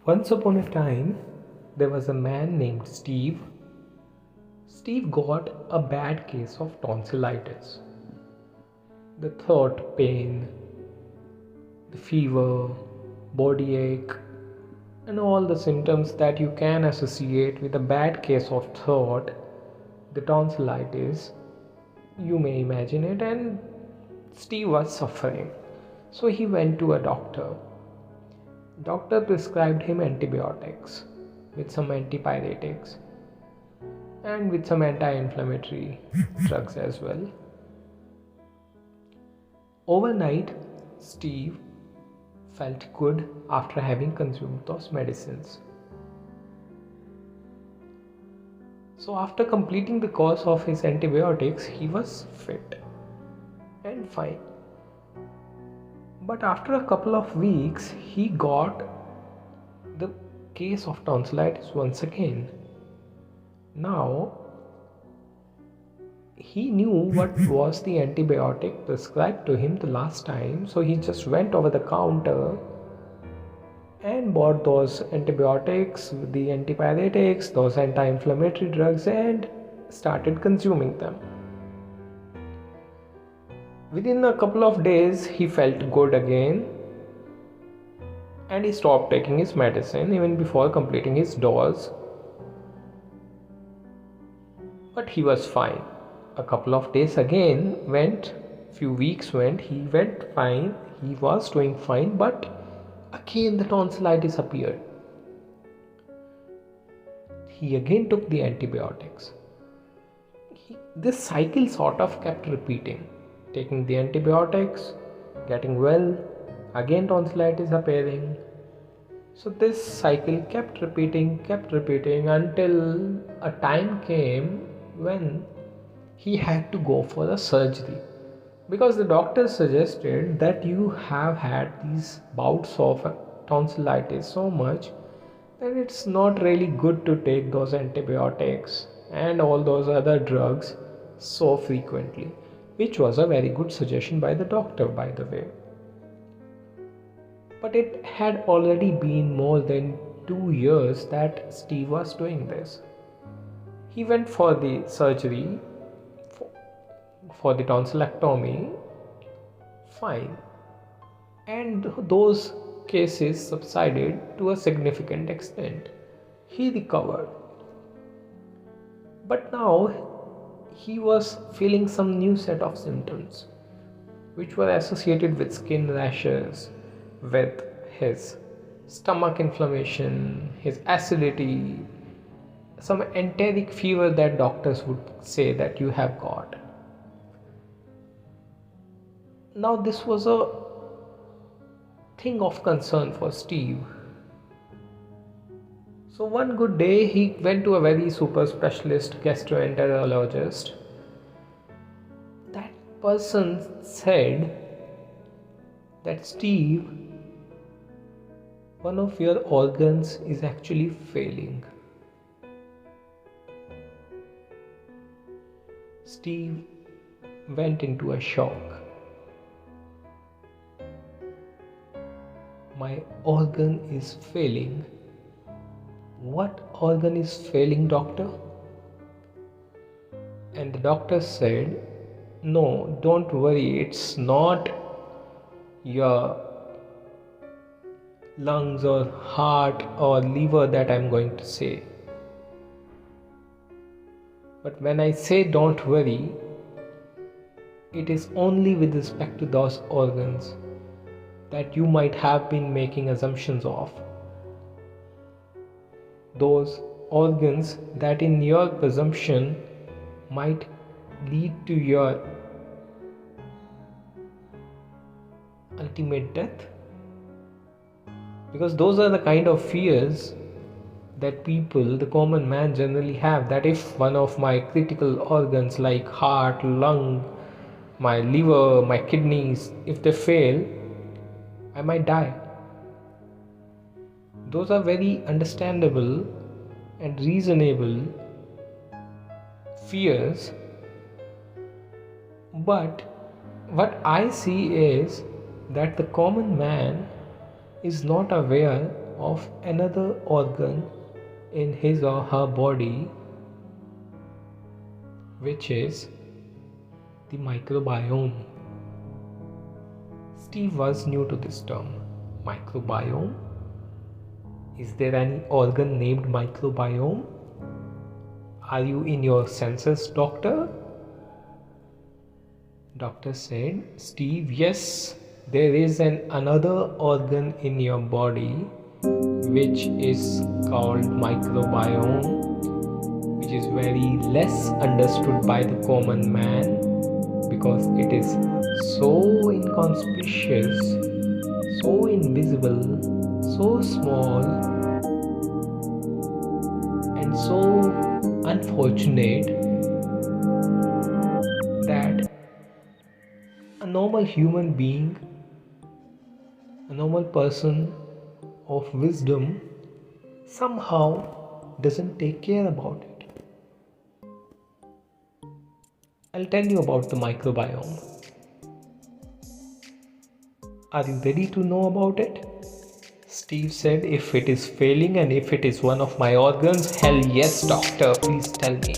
Once upon a time, there was a man named Steve. Steve got a bad case of tonsillitis. The throat pain, the fever, body ache, and all the symptoms that you can associate with a bad case of throat, the tonsillitis, you may imagine it, and Steve was suffering. So he went to a doctor. Doctor prescribed him antibiotics with some antipyretics and with some anti-inflammatory drugs as well. Overnight, Steve felt good after having consumed those medicines. So after completing the course of his antibiotics, he was fit and fine. But after a couple of weeks, he got the case of tonsillitis once again. Now, he knew what was the antibiotic prescribed to him the last time, so he just went over the counter and bought those antibiotics, the antipyretics, those anti-inflammatory drugs, and started consuming them. Within a couple of days, he felt good again and he stopped taking his medicine even before completing his dose. But he was fine. A couple of days again went, few weeks went, he went fine, he was doing fine, but again the tonsillitis appeared. He again took the antibiotics. This cycle sort of kept repeating. Taking the antibiotics, getting well, again tonsillitis appearing. So this cycle kept repeating until a time came when he had to go for a surgery, because the doctor suggested that you have had these bouts of tonsillitis so much that it's not really good to take those antibiotics and all those other drugs so frequently, which was a very good suggestion by the doctor, by the way. But it had already been more than 2 years that Steve was doing this. He went for the surgery, for the tonsillectomy, fine. And those cases subsided to a significant extent. He recovered. But now he was feeling some new set of symptoms which were associated with skin rashes, with his stomach inflammation, his acidity, some enteric fever that doctors would say that you have got. Now this was a thing of concern for Steve. So one good day he went to a very super specialist gastroenterologist. That person said that Steve, one of your organs is actually failing. Steve went into a shock. My organ is failing. What organ is failing, doctor? And the doctor said, no, don't worry, it's not your lungs or heart or liver that I'm going to say. But when I say don't worry, it is only with respect to those organs that you might have been making assumptions of. Those organs that in your presumption might lead to your ultimate death. Because those are the kind of fears that people, the common man, generally have, that if one of my critical organs like heart, lung, my liver, my kidneys, if they fail, I might die. Those are very understandable and reasonable fears. But what I see is that the common man is not aware of another organ in his or her body, which is the microbiome. Steve was new to this term, microbiome. Is there any organ named microbiome? Are you in your senses, doctor? Doctor said, Steve, yes, there is another organ in your body which is called microbiome, which is very less understood by the common man because it is so inconspicuous, so invisible, so small, and so unfortunate that a normal human being, a normal person of wisdom somehow doesn't take care about it. I'll tell you about the microbiome. Are you ready to know about it? Steve said, if it is failing and if it is one of my organs, hell yes, doctor, please tell me.